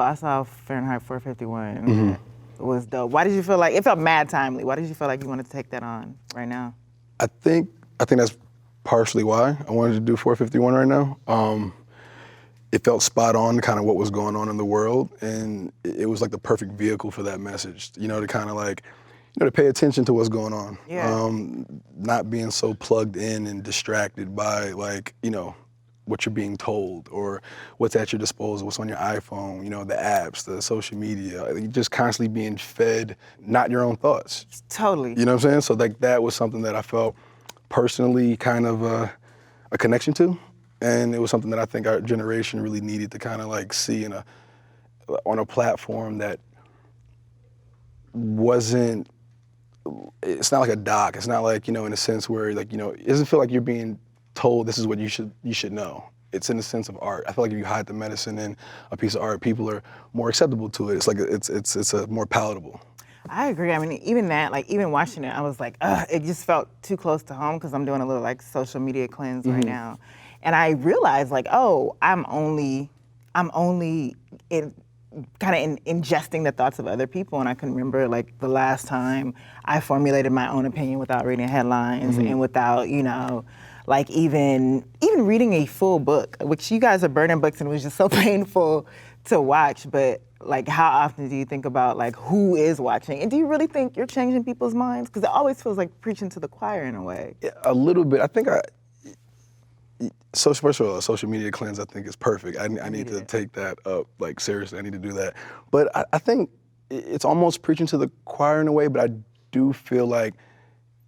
I saw Fahrenheit 451. It was dope. Why did you feel like, it felt mad timely. Why did you feel like you wanted to take that on right now? I think that's partially why I wanted to do 451 right now. It felt spot on, kind of what was going on in the world, and it was like the perfect vehicle for that message. You know, to kind of like, you know, to pay attention to what's going on. Yeah. Not being so plugged in and distracted by like, you know, what you're being told or what's at your disposal, what's on your iPhone, you know, the apps, the social media. You're just constantly being fed not your own thoughts. Totally. You know what I'm saying? So like that was something that I felt personally kind of a connection to. And it was something that I think our generation really needed to kind of like see on a platform that wasn't, it's not like a doc. It's not like, you know, in a sense where like, you know, it doesn't feel like you're being told this is what you should know. It's in the sense of art. I feel like if you hide the medicine in a piece of art, people are more acceptable to it. It's like, it's a more palatable. I agree. I mean, even that, like, even watching it, I was like, ugh, it just felt too close to home because I'm doing a little, like, social media cleanse right now. And I realized, like, oh, I'm only ingesting the thoughts of other people. And I can remember, like, the last time I formulated my own opinion without reading headlines and without, you know, like, even reading a full book, which you guys are burning books and it was just so painful to watch. But like, how often do you think about like who is watching? And do you really think you're changing people's minds? Because it always feels like preaching to the choir in a way. Yeah, a little bit. I think first of all, social media cleanse I think is perfect. I need to take that up, like seriously, I need to do that. But I think it's almost preaching to the choir in a way, but I do feel like,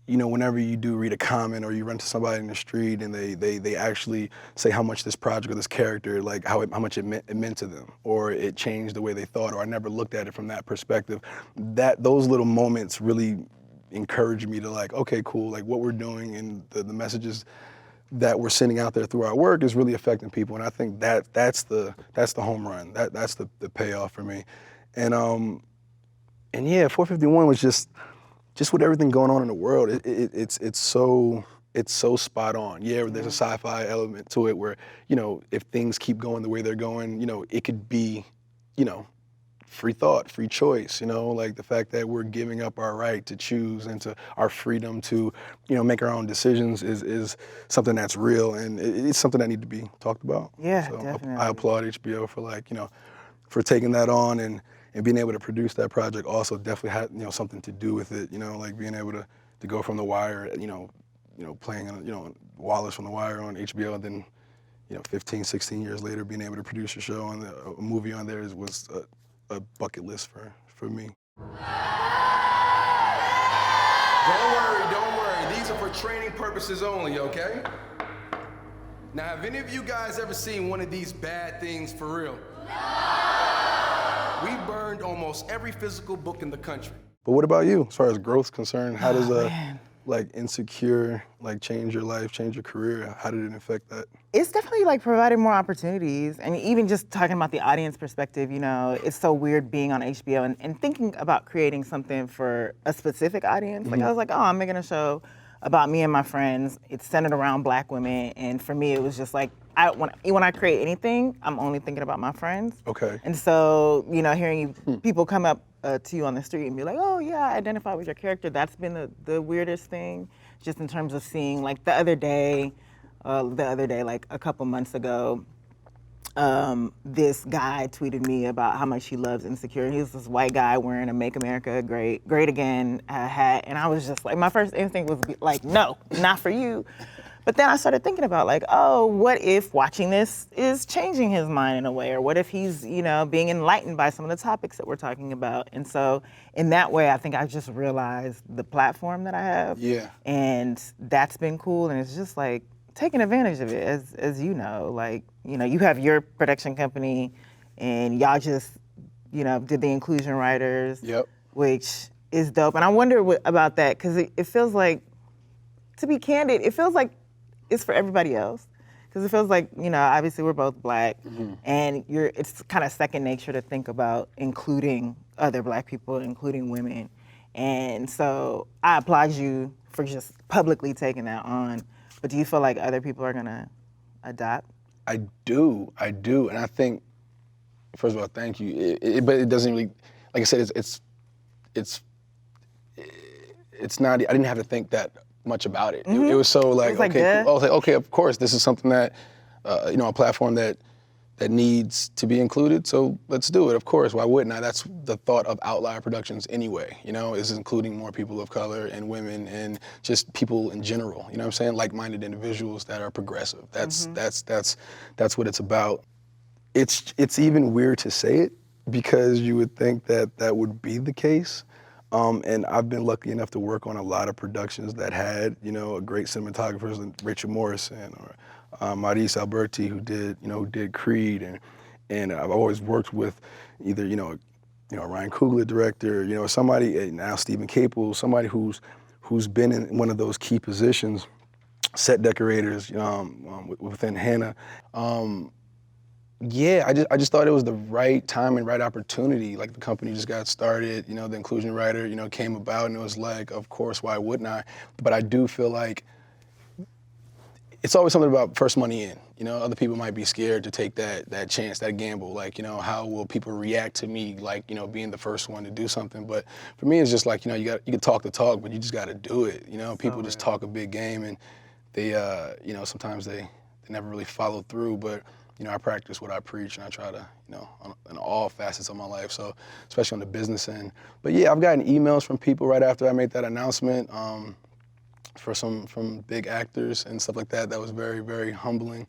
you know, whenever you do read a comment or you run to somebody in the street and they actually say how much this project or this character, like how much it meant to them, or it changed the way they thought, or I never looked at it from that perspective, those little moments really encourage me to like, okay, cool, like what we're doing and the messages that we're sending out there through our work is really affecting people. And I think that's the home run. That's the payoff for me. And yeah, 451 was just with everything going on in the world, it's so spot on. Yeah, there's a sci-fi element to it where, you know, if things keep going the way they're going, you know, it could be, you know, free thought, free choice, you know, like the fact that we're giving up our right to choose and to our freedom to, you know, make our own decisions is something that's real, and it's something that needs to be talked about. Yeah, so definitely. I applaud HBO for like, you know, for taking that on and being able to produce that project also definitely had, you know, something to do with it, you know, like being able to go from The Wire, you know, playing, you know, Wallace from The Wire on HBO, and then, you know, 15, 16 years later, being able to produce a show and a movie on there was a bucket list for me. Don't worry, these are for training purposes only, okay? Now, have any of you guys ever seen one of these bad things for real? We burned almost every physical book in the country. But what about you, as far as growth's concerned? How does like Insecure like change your life, change your career? How did it affect that? It's definitely like provided more opportunities. I mean, even just talking about the audience perspective, you know, it's so weird being on HBO and thinking about creating something for a specific audience. Like I was like, oh, I'm making a show about me and my friends. It's centered around Black women, and for me, it was just like, when I create anything, I'm only thinking about my friends. Okay. And so, you know, hearing people come up to you on the street and be like, oh yeah, I identify with your character, that's been the weirdest thing, just in terms of seeing, like the other day, like a couple months ago, this guy tweeted me about how much he loves Insecure. He was this white guy wearing a Make America Great Again hat, and I was just like, my first instinct was like, no, not for you. But then I started thinking about like, oh, what if watching this is changing his mind in a way? Or what if he's, you know, being enlightened by some of the topics that we're talking about? And so in that way, I think I just realized the platform that I have. Yeah. And that's been cool. And it's just like taking advantage of it, as you know. Like, you know, you have your production company and y'all just, you know, did the Inclusion Writers. Yep. Which is dope. And I wonder about that, because it feels like, to be candid, it feels like it's for everybody else, because it feels like, you know, obviously we're both Black, and it's kind of second nature to think about including other Black people, including women. And so I applaud you for just publicly taking that on. But do you feel like other people are gonna adopt? I do, and I think First of all, thank you. But it doesn't really, like I said, it's not. I didn't have to think that much about it. It was so like, like, okay, cool. duh. I was like, okay, of course, this is something that, a platform that needs to be included. So let's do it. Of course, why wouldn't I? That's the thought of Outlier Productions anyway. Is including more people of color and women and just people in general. You know what I'm saying? Like-minded individuals that are progressive. That's what it's about. It's even weird to say it because you would think that that would be the case. And I've been lucky enough to work on a lot of productions that had, a great cinematographers like Rachel Morrison or Maurice Alberti who did Creed, and I've always worked with either, Ryan Coogler director, somebody, now Stephen Capel, somebody who's been in one of those key positions, set decorators within Hannah. Yeah, I just thought it was the right time and right opportunity. Like the company just got started, the Inclusion Writer, came about, and it was like, of course, why wouldn't I? But I do feel like it's always something about first money in. Other people might be scared to take that chance, that gamble. Like, how will people react to me, like, being the first one to do something? But for me, it's just like, you can talk the talk, but you just got to do it. People just talk a big game, and they, sometimes they never really follow through. But I practice what I preach, and I try to, in all facets of my life. So, especially on the business end. But yeah, I've gotten emails from people right after I made that announcement. From big actors and stuff like that. That was very, very humbling.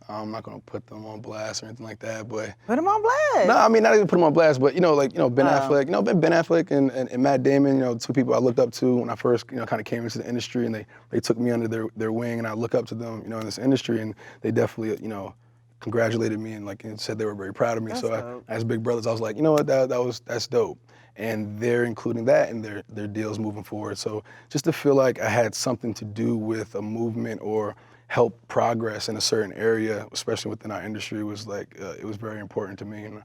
I'm not gonna put them on blast or anything like that, but Put them on blast. no, I mean not even put them on blast, but Ben Affleck, Ben Affleck and Matt Damon, two people I looked up to when I first, kind of came into the industry, and they took me under their wing, and I look up to them, in this industry, and they definitely, congratulated me and said they were very proud of me. That's dope. As big brothers, I was like, you know what, that's dope. And they're including that in their deals moving forward. So just to feel like I had something to do with a movement or help progress in a certain area, especially within our industry, was like, it was very important to me. And,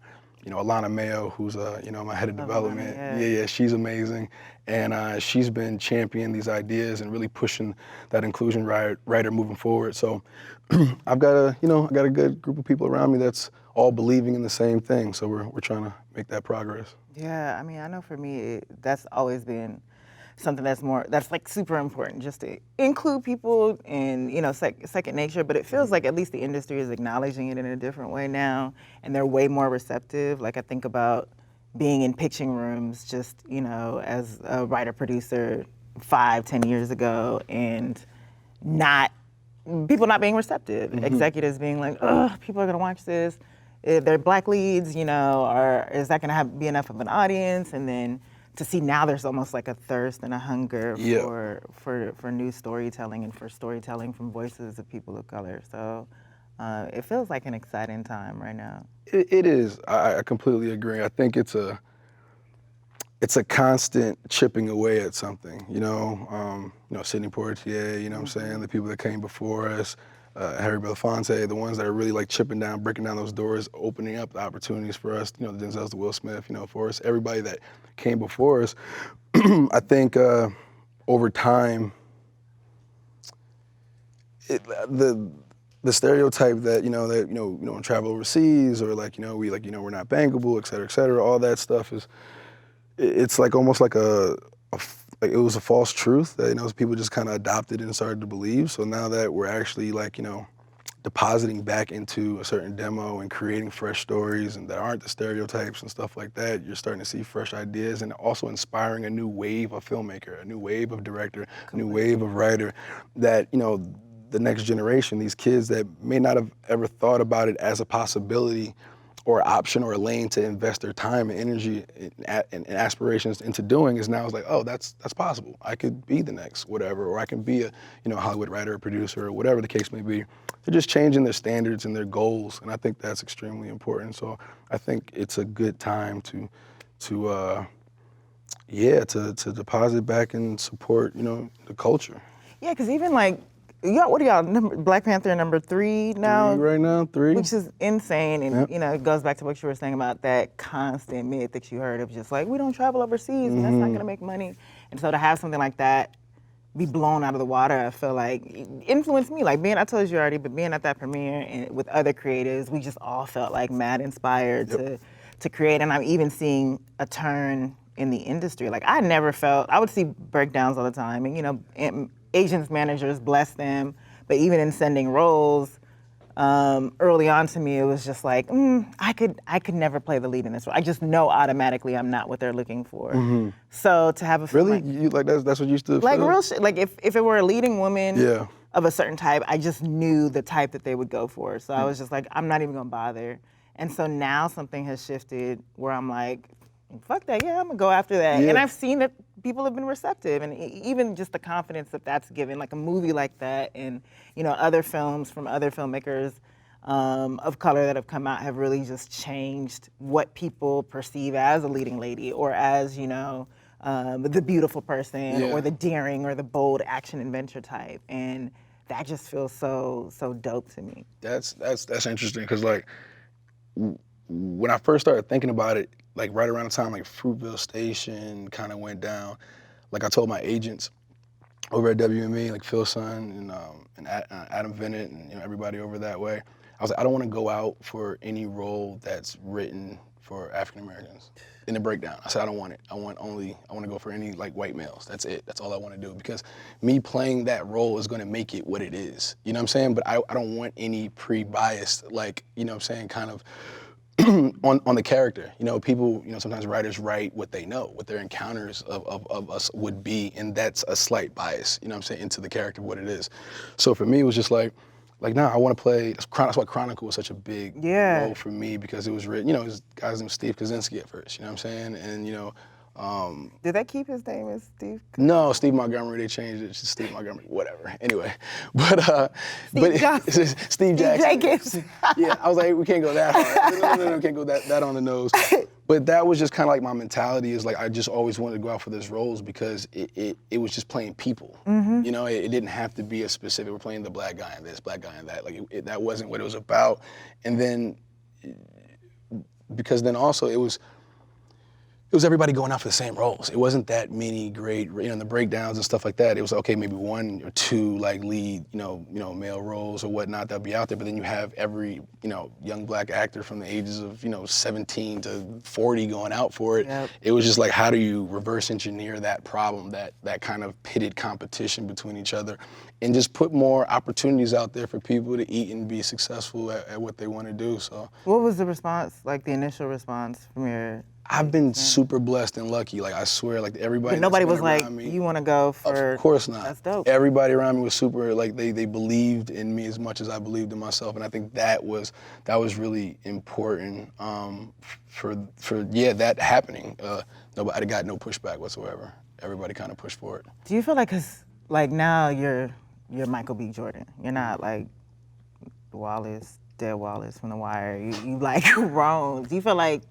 Alana Mayo, who's, my head of development. Alana, Yeah, she's amazing. And she's been championing these ideas and really pushing that inclusion writer moving forward. So I've got a good group of people around me that's all believing in the same thing. So we're trying to make that progress. Yeah, I mean, I know for me, that's always been something that's like super important, just to include people in, second nature, but it feels like at least the industry is acknowledging it in a different way now, and they're way more receptive. Like I think about being in pitching rooms just, as a writer-producer 5-10 years ago, and people not being receptive, executives being like, ugh, people are gonna watch this. If they're black leads, is that gonna be enough of an audience? And then to see now there's almost like a thirst and a hunger for new storytelling and for storytelling from voices of people of color. So it feels like an exciting time right now. It is. I completely agree. I think it's a constant chipping away at something, Sidney Poitier, what I'm saying, the people that came before us, Harry Belafonte, the ones that are really like chipping down, breaking down those doors, opening up the opportunities for us, the Denzels, the Will Smith, for us, everybody that came before us. I think over time, the stereotype that we don't travel overseas, or we're not bankable, et cetera, all that stuff it's like almost like it was a false truth that people just kind of adopted and started to believe. So now that we're actually depositing back into a certain demo and creating fresh stories and that aren't the stereotypes and stuff like that, you're starting to see fresh ideas and also inspiring a new wave of filmmaker, a new wave of director, a new wave of writer that the next generation, these kids that may not have ever thought about it as a possibility or option or a lane to invest their time and energy and aspirations into doing, is now it's like, oh, that's possible. I could be the next whatever, or I can be a Hollywood writer or producer or whatever the case may be. They're just changing their standards and their goals, and I think that's extremely important. So I think it's a good time to deposit back and support the culture. Yeah, because even what are y'all, Black Panther number 3 now? 3 right now, 3. Which is insane, and Yep. it goes back to what you were saying about that constant myth that you heard of just like, we don't travel overseas, and that's not gonna make money. And so to have something like that be blown out of the water. I feel like it influenced me. Like I told you already, but being at that premiere and with other creatives, we just all felt like mad inspired to create. And I'm even seeing a turn in the industry. Like I never felt, I would see breakdowns all the time, and agents, managers, bless them. But even in sending roles, early on to me, it was just like, I could never play the lead in this role. I just know automatically I'm not what they're looking for. So to have a film Really? You like that's what you used to like feel? real shit. Like if it were a leading woman Yeah. of a certain type, I just knew the type that they would go for. So I was just like, I'm not even gonna bother. And so now something has shifted where I'm like, fuck that, yeah, I'm gonna go after that. Yeah. And I've seen that people have been receptive, and even just the confidence that that's given, like a movie like that, and other films from other filmmakers of color that have come out have really just changed what people perceive as a leading lady, or as the beautiful person, or the daring or the bold action adventure type, and that just feels so dope to me. That's interesting because like when I first started thinking about it, like right around the time like Fruitville Station kind of went down, like I told my agents over at WME, like Phil Sun and Adam Bennett and everybody over that way, I was like, I don't want to go out for any role that's written for African Americans in the breakdown. I said I don't want it. I want to go for any like white males. That's it. That's all I want to do, because me playing that role is going to make it what it is. You know what I'm saying? But I don't want any pre-biased, like, kind of on the character. People, sometimes writers write what they know, what their encounters of us would be, and that's a slight bias, into the character, what it is. So for me, it was just like, nah, I want to play. That's why Chronicle was such a big role for me, because it was written. His guy's name was Steve Kaczynski at first. You know what I'm saying? And Did they keep his name as Steve? No, Steve Montgomery. They changed it to Steve Montgomery. Whatever. Anyway, but Steve Jackson. Yeah, I was like, we can't go that hard. No, can't go that on the nose. But that was just kind of like my mentality. Is like I just always wanted to go out for those roles because it was just playing people. It didn't have to be a specific. We're playing the black guy in this, black guy in that. Like that wasn't what it was about. And then because then also it was everybody going out for the same roles. It wasn't that many great, the breakdowns and stuff like that. It was okay, maybe one or two like lead, male roles or whatnot that'll be out there. But then you have every, young black actor from the ages of, 17 to 40 going out for it. Yep. It was just like, how do you reverse engineer that problem, that kind of pitted competition between each other, and just put more opportunities out there for people to eat and be successful at what they want to do. So, what was the response, like the initial response from your? I've been super blessed and lucky. Like I swear, like everybody. But nobody was like, me, you want to go for? Of course not. That's dope. Everybody around me was super. Like they believed in me as much as I believed in myself, and I think that was really important for that happening. Nobody got no pushback whatsoever. Everybody kind of pushed for it. Do you feel like, cause like now you're Michael B. Jordan. You're not like Dead Wallace from The Wire. You like grown. Do you feel like?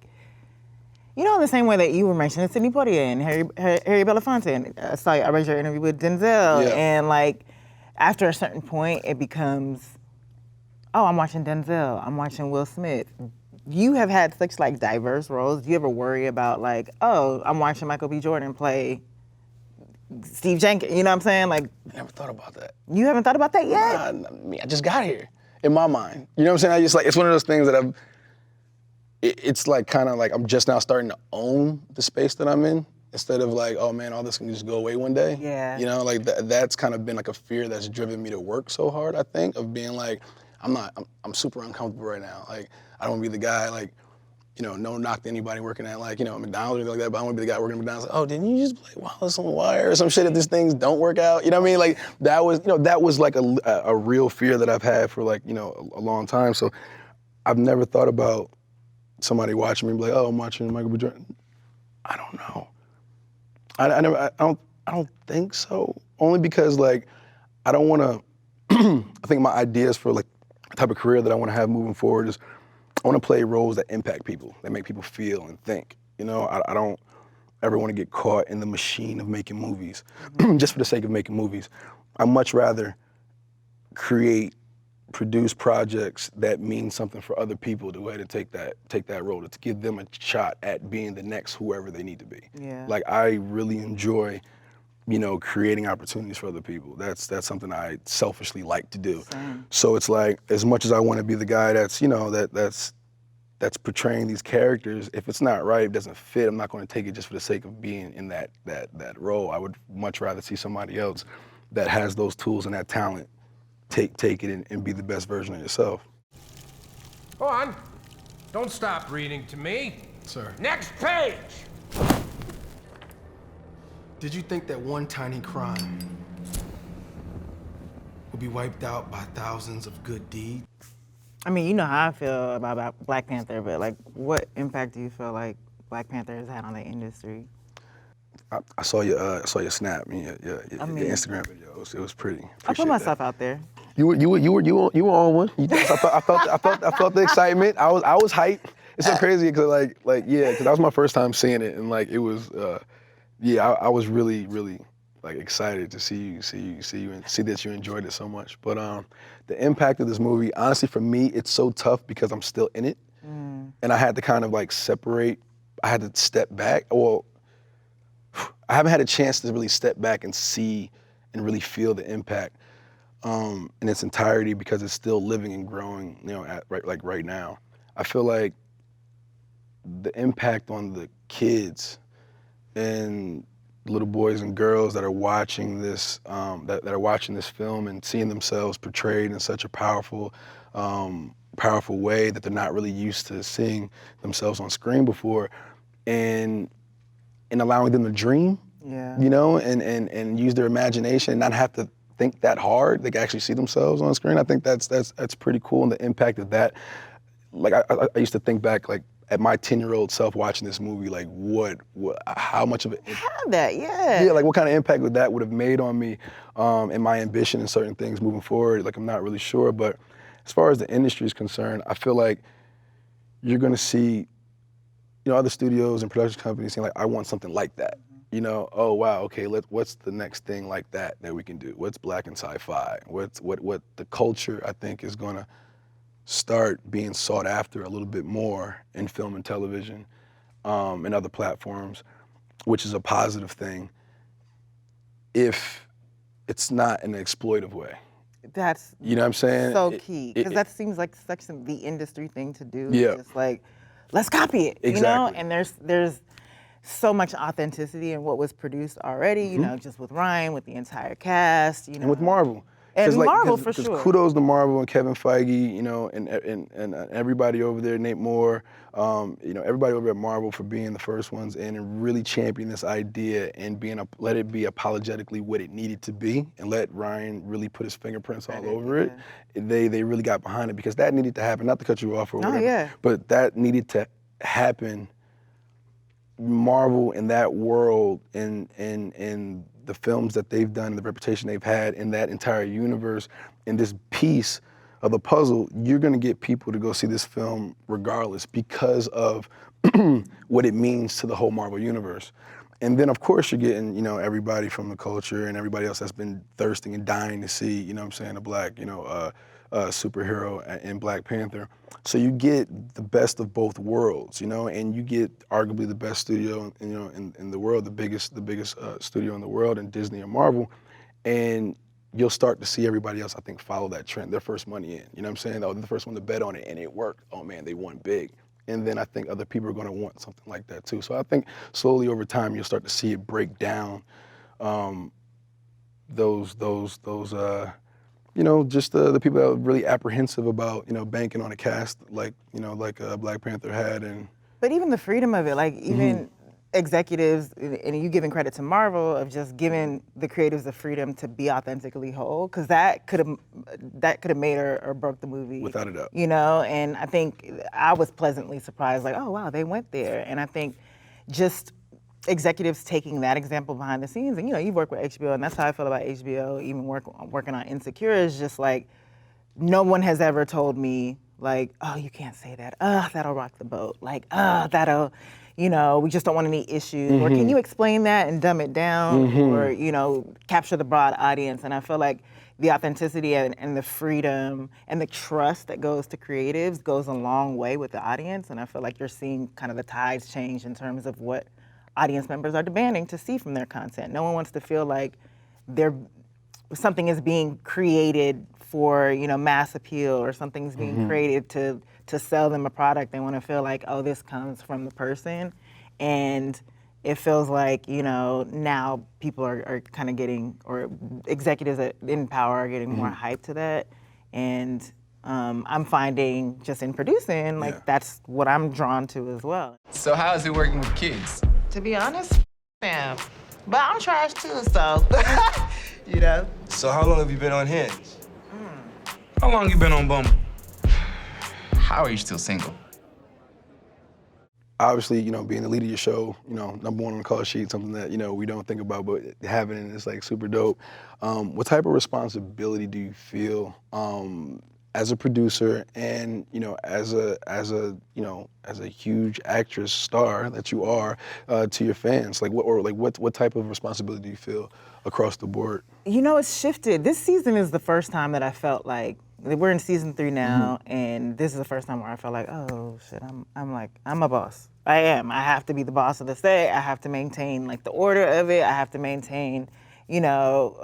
In the same way that you were mentioning Sidney Poitier and Harry Belafonte, I read your interview with Denzel, and like after a certain point, it becomes, oh, I'm watching Denzel, I'm watching Will Smith. You have had such like diverse roles. Do you ever worry about like, oh, I'm watching Michael B. Jordan play Steve Jenkins? You know what I'm saying? Like, I never thought about that. You haven't thought about that yet? I just got here in my mind. You know what I'm saying? I just like, it's one of those things that it's like kind of like I'm just now starting to own the space that I'm in, instead of like, oh man, all this can just go away one day. Yeah. Like that's kind of been like a fear that's driven me to work so hard, I think, of being like, I'm super uncomfortable right now. Like, I don't want to be the guy, like, no knock to anybody working at like, McDonald's or anything like that, but I want to be the guy working at McDonald's. Like, oh, didn't you just play Wallace on the Wire or some shit if these things don't work out? You know what I mean? Like, that was like a real fear that I've had for like, a long time. So I've never thought about somebody watching me and be like, oh, I'm watching Michael B. Jordan. I don't know. I don't think so. Only because like, I don't want to, I think my ideas for like the type of career that I want to have moving forward is I want to play roles that impact people, that make people feel and think. I don't ever want to get caught in the machine of making movies just for the sake of making movies. I'd much rather produce projects that mean something for other people, the way to take that role, to give them a shot at being the next whoever they need to be. Yeah. Like, I really enjoy you know, creating opportunities for other people. That's something I selfishly like to do. Same. So it's like, as much as I want to be the guy that's, you know, that's portraying these characters, if it's not right, it doesn't fit, I'm not going to take it just for the sake of being in that role. I would much rather see somebody else that has those tools and that talent take it and be the best version of yourself. Go on. Don't stop reading to me. Sir, Next page! did you think that one tiny crime will be wiped out by thousands of good deeds? I mean, you know how I feel about Black Panther, but like, what impact do you feel like Black Panther has had on the industry? I saw your snap, your mean- Instagram video. It was pretty. I put myself out there. You were on one. I felt the excitement. I was hyped. It's so crazy because because that was my first time seeing it, and like it was I was really like excited to see you and see that you enjoyed it so much. But the impact of this movie, honestly, for me, it's so tough because I'm still in it, and I had to kind of like separate. I had to step back. Well, I haven't had a chance to really step back and see and really feel the impact in its entirety because it's still living and growing, you know, right now. I feel like the impact on the kids and little boys and girls that are watching this, that are watching this film and seeing themselves portrayed in such a powerful way that they're not really used to seeing themselves on screen before, and allowing them to dream, you know, and use their imagination and not have to think that hard. They can actually see themselves on screen. I think that's pretty cool, and the impact of that. Like I used to think back like at my 10-year-old self watching this movie, like how much of it Have that, yeah. yeah, like what kind of impact would have made on me and my ambition and certain things moving forward. Like I'm not really sure, but as far as the industry is concerned, I feel like you're gonna see, you know, other studios and production companies saying like, I want something like that. You know, oh wow, okay, what's the next thing like that we can do? What's black and sci-fi? What the culture I think is gonna start being sought after a little bit more in film and television and other platforms, which is a positive thing if it's not in an exploitive way. That's You know what I'm saying? so key, because that seems like such the industry thing to do. Yeah. Just like, let's copy it, you know? Exactly. And there's so much authenticity in what was produced already, you know, just with Ryan, with the entire cast, you know. And with Marvel. And 'Cause, like, Marvel, 'cause- for 'cause sure. Kudos to Marvel and Kevin Feige, you know, and everybody over there, Nate Moore, you know, everybody over at Marvel for being the first ones in and really championing this idea and let it be apologetically what it needed to be, and let Ryan really put his fingerprints all over it. They really got behind it because that needed to happen. Not to cut you off or whatever, yeah. but that needed to happen. Marvel in that world and the films that they've done and the reputation they've had in that entire universe, in this piece of the puzzle, you're gonna get people to go see this film regardless because of what it means to the whole Marvel universe. And then of course you're getting, you know, everybody from the culture and everybody else that's been thirsting and dying to see, you know what I'm saying, a black, you know, superhero in Black Panther. So you get the best of both worlds, you know, and you get arguably the best studio, you know, in the world, the biggest studio in the world, in Disney and Marvel, and you'll start to see everybody else, I think, follow that trend. Their first money in, you know what I'm saying? Oh, they're the first one to bet on it, and it worked. Oh man, they won big. And then I think other people are going to want something like that too. So I think slowly over time you'll start to see it break down. You know, just the people that are really apprehensive about, you know, banking on a cast like, you know, like Black Panther had. And But even the freedom of it, like even executives, and you giving credit to Marvel of just giving the creatives the freedom to be authentically whole, because that could have made or broke the movie. Without a doubt. You know, and I think I was pleasantly surprised, like, oh wow, they went there. And I think just executives taking that example behind the scenes, and you know, you've worked with HBO, and that's how I feel about HBO, even working on Insecure, is just like, no one has ever told me, like, oh, you can't say that. That'll rock the boat. Like, that'll, you know, we just don't want any issues. Or can you explain that and dumb it down? Or, you know, capture the broad audience. And I feel like the authenticity and the freedom and the trust that goes to creatives goes a long way with the audience. And I feel like you're seeing kind of the tides change in terms of what audience members are demanding to see from their content. No one wants to feel like something is being created for, you know, mass appeal, or something's being created to sell them a product. They want to feel like, oh, this comes from the person. And it feels like, you know, now people are kind of getting, or executives in power are getting more hyped to that. And I'm finding just in producing, like that's what I'm drawn to as well. So how is it working with kids? To be honest, Sam, but I'm trash too, so, you know. So how long have you been on Hinge? How long you been on Bumble? How are you still single? Obviously, you know, being the lead of your show, you know, #1 on the call sheet, something that, you know, we don't think about, but having it is like super dope. What type of responsibility do you feel as a producer and, you know, as a huge actress star that you are to your fans? Like what type of responsibility do you feel across the board? You know, it's shifted. This season is the first time that I felt like, we're in season 3 now, and this is the first time where I felt like, oh shit, I'm a boss. I am. I have to be the boss of the set. I have to maintain like the order of it. I have to maintain, you know,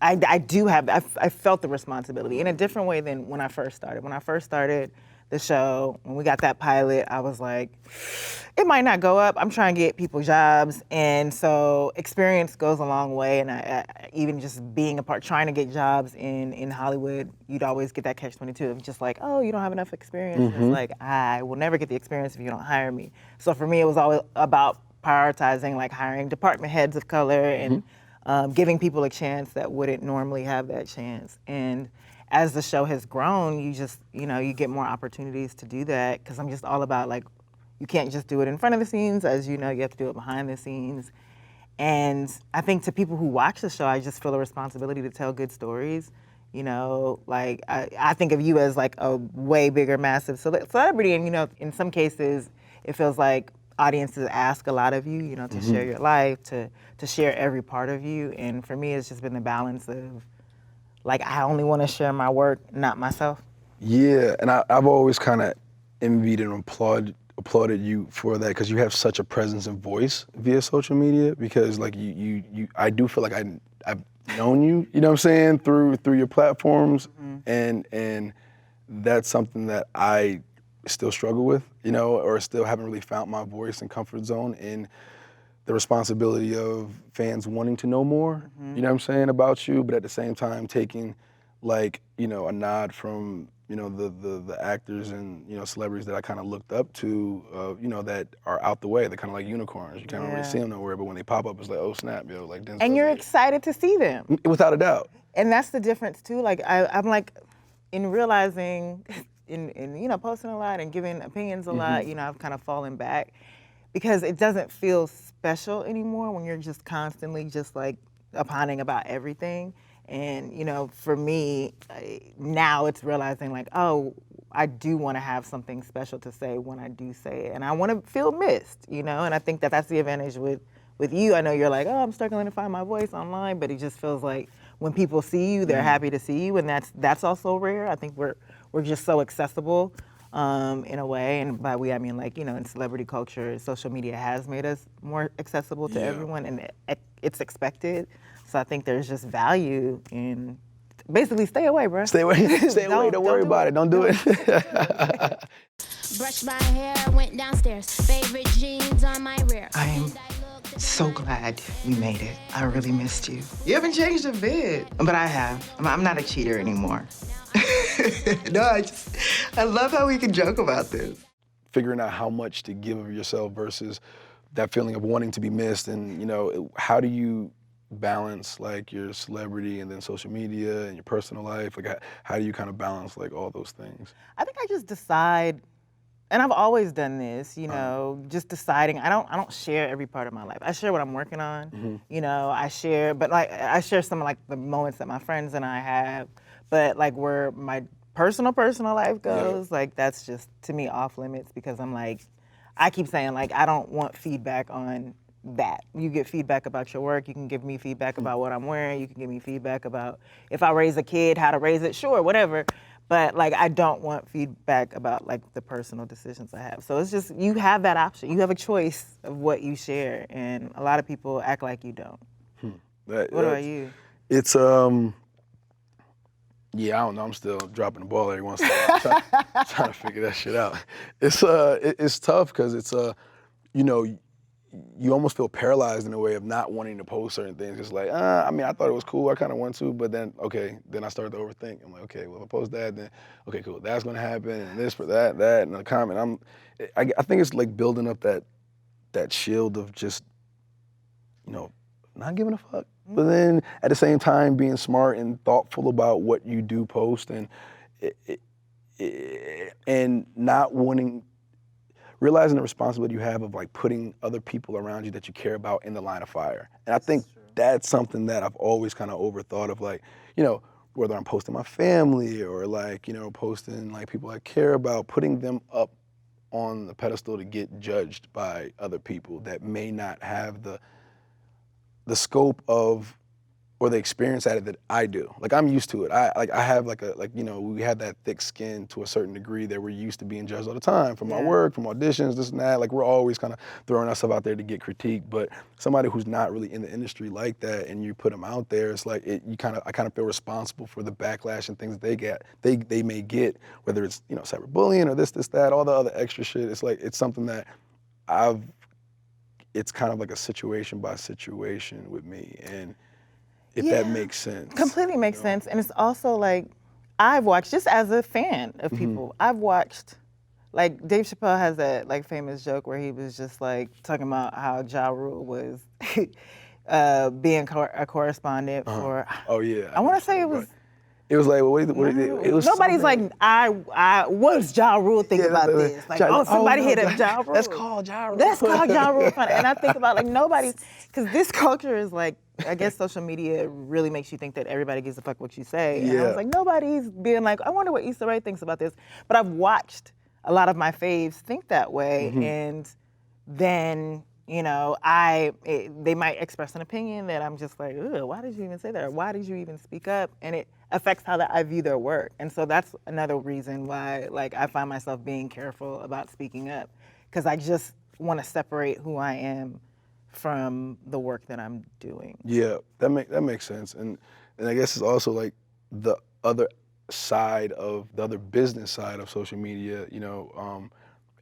I felt the responsibility in a different way than when I first started. When I first started the show, when we got that pilot, I was like, it might not go up. I'm trying to get people jobs. And so experience goes a long way. And I even just being a part, trying to get jobs in Hollywood, you'd always get that catch-22 of just like, oh, you don't have enough experience. It's like, I will never get the experience if you don't hire me. So for me, it was always about prioritizing, like hiring department heads of color and giving people a chance that wouldn't normally have that chance. And as the show has grown, you just, you know, you get more opportunities to do that, because I'm just all about, like, you can't just do it in front of the scenes, as you know, you have to do it behind the scenes. And I think to people who watch the show, I just feel a responsibility to tell good stories. You know, like, I think of you as like a way bigger, massive celebrity, and, you know, in some cases, it feels like audiences ask a lot of you, you know, to share your life, to share every part of you. And for me, it's just been the balance of, like, I only want to share my work, not myself. Yeah, and I've always kind of envied and applauded you for that, because you have such a presence and voice via social media. Because like I do feel like I've known you, you know what I'm saying, through your platforms, and that's something that I still struggle with, you know, or still haven't really found my voice and comfort zone in the responsibility of fans wanting to know more, you know what I'm saying, about you, but at the same time taking, like, you know, a nod from, you know, the actors and, you know, celebrities that I kind of looked up to, you know, that are out the way. They're kind of like unicorns. You can't really see them nowhere, but when they pop up, it's like, oh snap, yo, like Denzel. And you're excited to see them. Without a doubt. And that's the difference too. Like, I'm like, in realizing, in you know, posting a lot and giving opinions a lot, you know, I've kind of fallen back, because it doesn't feel special anymore when you're just constantly just like opining about everything. And, you know, for me, now it's realizing like, oh, I do want to have something special to say when I do say it. And I want to feel missed, you know? And I think that that's the advantage with you. I know you're like, oh, I'm struggling to find my voice online, but it just feels like when people see you, they're happy to see you. And that's also rare. I think we're just so accessible in a way. And by we, I mean, like, you know, in celebrity culture, social media has made us more accessible to everyone, and it's expected. So I think there's just value in basically stay away, bro. Stay away. Stay away. Don't worry about it. Don't do it. Brushed my hair, went downstairs. Favorite jeans on my rear. I am so glad you made it. I really missed you. You haven't changed a bit, but I have. I'm not a cheater anymore. No, I love how we can joke about this. Figuring out how much to give of yourself versus that feeling of wanting to be missed, and, you know, how do you balance like your celebrity and then social media and your personal life? Like, how do you kind of balance like all those things? I think I just decide, and I've always done this, you know, just deciding. I don't share every part of my life. I share what I'm working on, you know. I share some of like the moments that my friends and I have, but like where my personal life goes, like that's just to me off limits, because I'm like, I keep saying like I don't want feedback on that. You get feedback about your work, you can give me feedback about what I'm wearing, you can give me feedback about if I raise a kid, how to raise it, sure, whatever. But like, I don't want feedback about like the personal decisions I have. So it's just, you have that option. You have a choice of what you share, and a lot of people act like you don't. What about you? It's yeah, I don't know. I'm still dropping the ball every once in a while. Trying to figure that shit out. It's tough because it's you know, you almost feel paralyzed in a way of not wanting to post certain things. It's like, I mean, I thought it was cool. I kind of want to, but then, okay, then I start to overthink. I'm like, okay, well, if I post that, then, okay, cool, that's gonna happen, and this for that, and the comment. I think it's like building up that shield of just, you know, not giving a fuck. But then at the same time, being smart and thoughtful about what you do post, and not wanting, realizing the responsibility you have of like putting other people around you that you care about in the line of fire. And I think that's something that I've always kind of overthought of, like, you know, whether I'm posting my family or like, you know, posting like people I care about, putting them up on the pedestal to get judged by other people that may not have the scope of, or the experience at it that I do. Like, I'm used to it. I have you know, we have that thick skin to a certain degree that we're used to being judged all the time from our work, from auditions, this and that. Like, we're always kind of throwing ourselves out there to get critiqued. But somebody who's not really in the industry like that, and you put them out there, it's like I kind of feel responsible for the backlash and things that they may get, whether it's, you know, cyberbullying or this, that, all the other extra shit. It's like, it's something that it's kind of like a situation by situation with me, and if that makes sense. Completely makes sense. And it's also like, I've watched, just as a fan of people, I've watched, like, Dave Chappelle has that like famous joke where he was just like talking about how Ja Rule was being a correspondent for, Oh yeah. I want to say it was, it was like, it was nobody's something. like, what's Ja Rule think about this? Like, somebody hit up Ja Rule. Let's call Ja Rule. Let's call Ja Rule. And I think about, like, nobody's, because this culture is like, I guess social media really makes you think that everybody gives a fuck what you say. And I was like, nobody's being like, I wonder what Issa Rae thinks about this. But I've watched a lot of my faves think that way, and then, you know, they might express an opinion that I'm just like, ugh, why did you even say that? Or why did you even speak up? And it affects how that I view their work. And so that's another reason why, like, I find myself being careful about speaking up, because I just want to separate who I am from the work that I'm doing. Yeah, that makes sense. And I guess it's also like the other business side of social media, you know,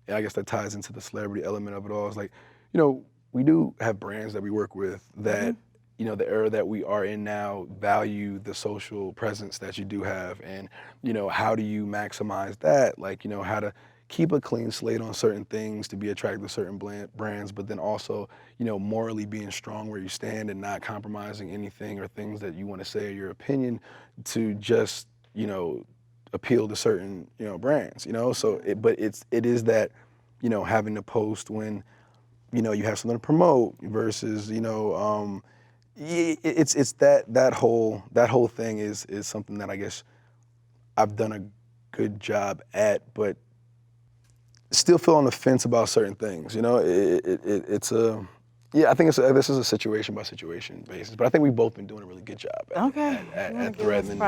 and I guess that ties into the celebrity element of it all. It's like, you know, we do have brands that we work with that, you know, the era that we are in now value the social presence that you do have. And, you know, how do you maximize that? Like, you know, how to keep a clean slate on certain things to be attracted to certain brands, but then also, you know, morally being strong where you stand and not compromising anything or things that you want to say or your opinion to just, you know, appeal to certain, you know, brands, you know? So, it is that, you know, having to post when, you know, you have something to promote versus, you know, it's that whole thing is something that I guess I've done a good job at, but still feel on the fence about certain things. You know, it's a, yeah, I think this is a situation by situation basis, but I think we've both been doing a really good job at threading.